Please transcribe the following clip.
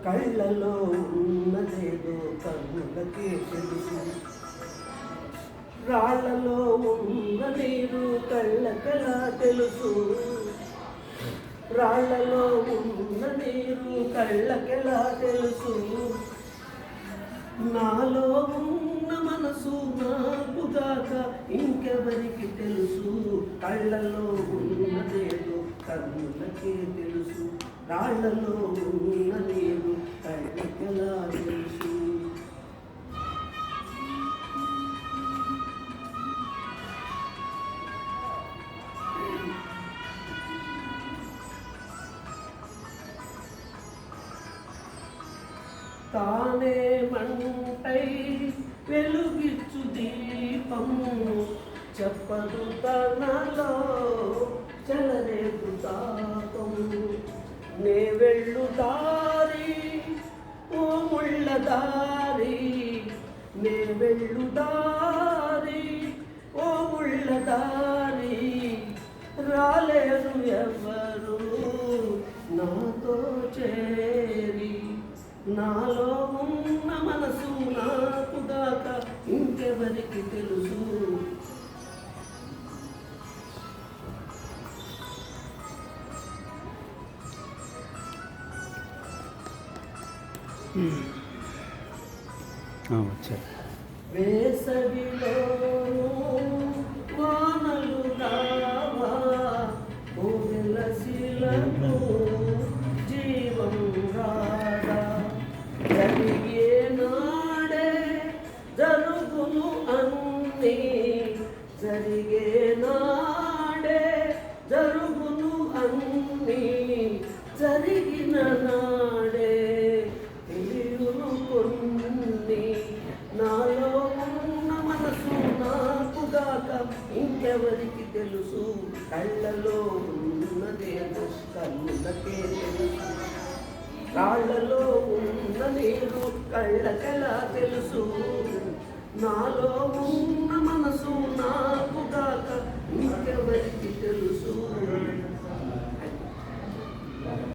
కళ్ళలో ఉన్నదేదో కన్నులకే తెలుసు. రాళ్లలో ఉన్న నీరు కళ్ళకెలా తెలుసు. రాళ్లలో ఉన్న నీరు కళ్ళకెలా తెలుసు. నాలో ఉన్న మనసు నాకుగాక ఇంకెవరికి తెలుసు. కళ్ళలో ఉన్నదేదో కన్నులకే తెలుసు. రాళ్లలో ఉన్న నీరు కళ్ళకెలా తెలుసు. తానే మంటై వెలుగిచ్చు దీపం చెప్పదు తనలో చెలరేగు తాపం. నే వెళ్ళు దారి ఓ ముళ్ళ దారి, నే వెళ్ళు దారి ఓ ముళ్ళ దారి. రాలేరు ఎవ్వరు నాతో చేరి. నాలో ఉన్న మనసు నాకుగాక ఇంకెవరికి తెలుసు. వేసవిలోను వానలు రావా ఓలసిలకు జీవం రాదా. జరిగే నాడే జరుగును అన్నీ, జరిగే నాడే జరుగును అన్నీ. జరిగిన నాడే తెలియును కొన్ని. నాలో ఉన్న మనసు నాకుగాక ఇంకెవరికి తెలుసు. కళ్ళలో ఉన్నదేదో కన్నులకే తెలుసు. రాళ్లలో ఉన్న నీరు కళ్ళకెలా తెలుసు. నాలో